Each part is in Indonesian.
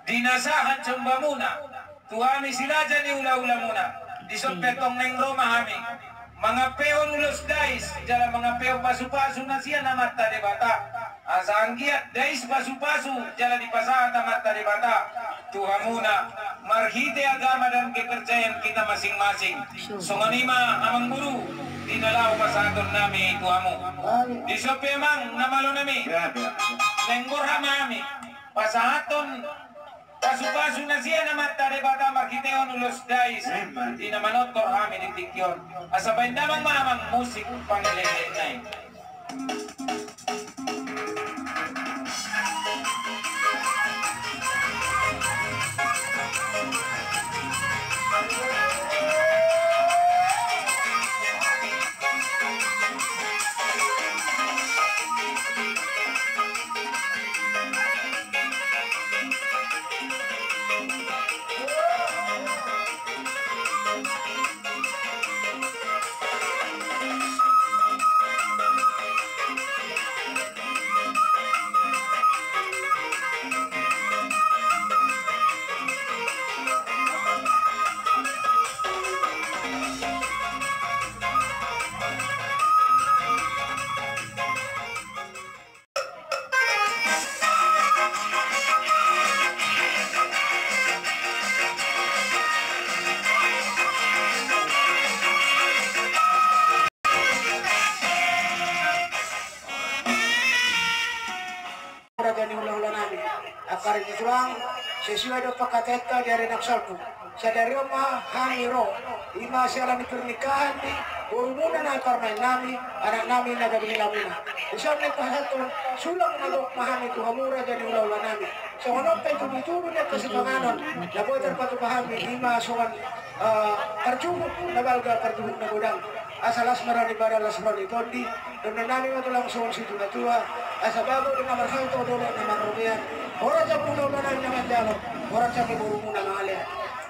dinasahan sumba muna tuhami sila dyan ni ula-ula muna disopetong neng Roma hami mga peon ulos dais jala mga peon pasu-pasu na siya na mata de bata asa anggiat dais pasu-pasu jala dipasahan na mata de bata Tuhan muna marhite agama dan kepercayaan kita masing-masing so nganima amang guru dinalaw pasadon nami Tuhamu di sopemang namalo nami nenggorha mami pasahaton pasu-pasu na siya na mata de bata marhiteon ulos dais di namanot korhami di tikyon asabay namang mamang musik pangilegay Akarin itulang sesuai dengan pakateka dari naksalku sadari ma hamiro ima sialan di pernikahan di urumuna na karmain nami anak nami na gabi lamina isang nagpahatong sulang nagok mahami tu hamura jadi ulaula nami so anong pa itubituro niya kasi panganon naboy terpatupahami ima sukan karjumot nabalga karjumot na gudang asalas marani baralas marani tondi dan nami matulang suwan situ na tua asa bago na marhalto dolo na marubiyan orang jam pulau mana nama jalo, orang jam iburu muna mahalia.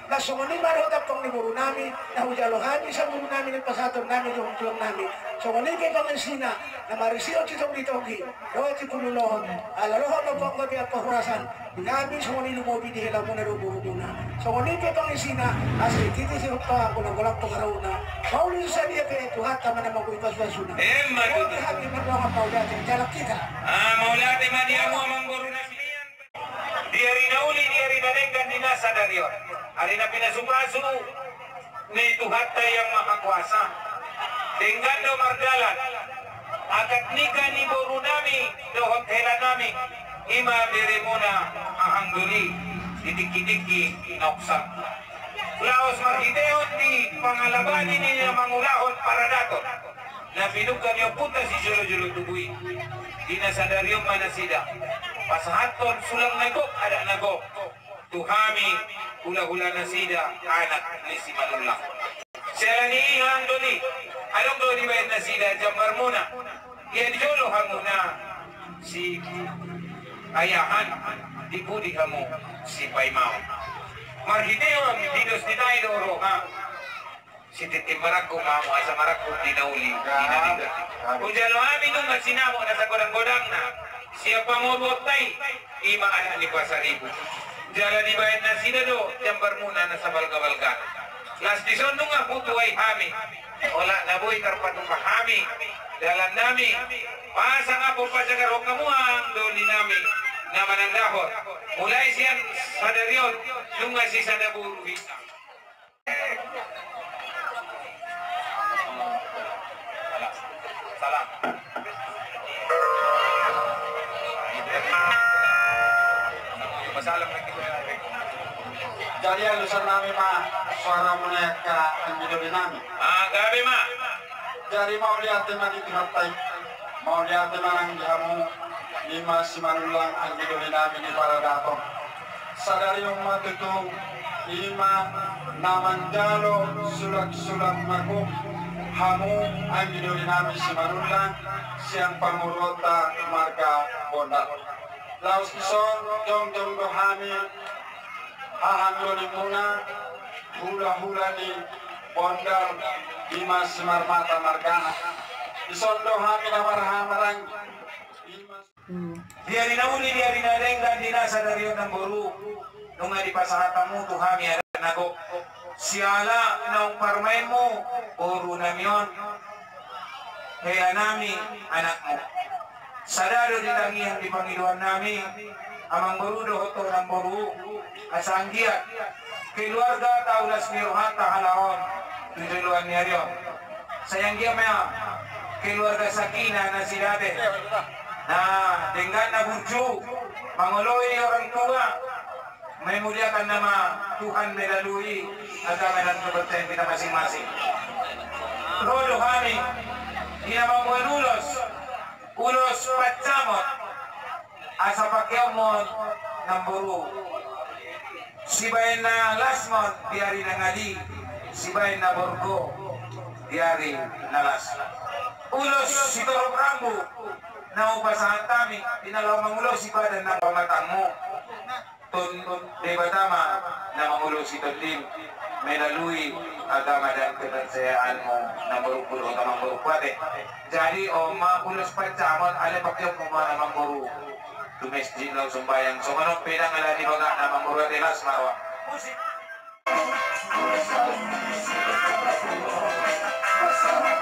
Langsung ni baru tak kong iburu nami, nahu jalo kami sa iburu nami ng pasatom nami yung tulang nami. So ni kay kami sina, na marisio citong ditogi, doa ti pululohon, alalohon na pong gabi at pahurasan. Nabi so ni lumobi di hila muna ruburu muna. So ni kay kami sina, asli titi si hukta ako ng walang pangarauna. Maulin sa niya kay tuhat kama na mag-uipaswasuna. Matuto. Kami magawang maulati, jalak kita. Maulati madiamu amang guru na diari nauli diari nanegan dinasa darion hari na pinasupasu ni Tuhatta yang maha kuasa dengan do mardalan akat nikah ni boru nami do hotelan nami ima berimuna ahangguli didiki-diki noksak laos marhideon di pangalabani ni mangulahon para datot na pinukan yung puta si jolo-jolo tubui dinasadariong manasida pasahaton sulang nagok ada nagok tuhami hula-hula nasida anak ni si Manullah sila ni ihang doni anong doni ba yung nasida jambar muna yan jolo hamuna si ayahan dipudi hamu si Paimao marhideon dinos ni Taidoro ha si titimbarak ko mamu asa marak ko dinauli dinaliga kung jalo amin nung sinamo na sa godang-godang na siapa mau botai ima anak ni pasaribu jalan di bayan nasida do jambar muna na sa balga-balga las disondong nga putu ay hami ola naboy karpatong kahami dalan nami pasa nga po pa sa karong kamuang do ni nami na manandahon mulai siyan sadarion nung nga si sadaburu hita salam masalah kita dari alusan nami ma suara mereka yang video nami gabi ma dari mau lihat teman itu hatai mau lihat teman jamu lima simanulang yang video nami di para datang sadari umat itu lima namandalo sulak-sulak makum hamu ang video nami simanulang siang pangurota marga bondak laos ison jong dohami hahamloni muna hula-hula ni bondar lima semar mata margana ison dohami na marhamarang diari nauli diari nareng dan dinasa dari orang buru nung nga di pasahatamu tuhami ada nago siala naung parmain mo puro namion kaya nami anakmu sadado ditangihan di Panginoon nami amang barudo hoto ng baru asanggiat keluarga taulas mirohata halaon tujuan niya sayang dia maya keluarga sakina na silate na dengan na burju mangoloy orang tua may muliakan nama Tuhan melalui agama dan kepercayaan kita masing-masing. Rodo kami ginamang ulos pacamot asa pakyamon ng buru sibayin na lasmon diari na ngali sibayin na borgo diari na las ulos si Torok Rambo na upasahan kami pinalaw mangulos si badan ng pamatang mo tun debatama na mangulos si Tondim melalui agama dan kepercayaan mo na berukulo ka mangurupate jadi o makulos pacamon ale pakyong mo na manguru domestik lang sumbayang so manong pinang ala di baga na manguru telas marwa musik Bersama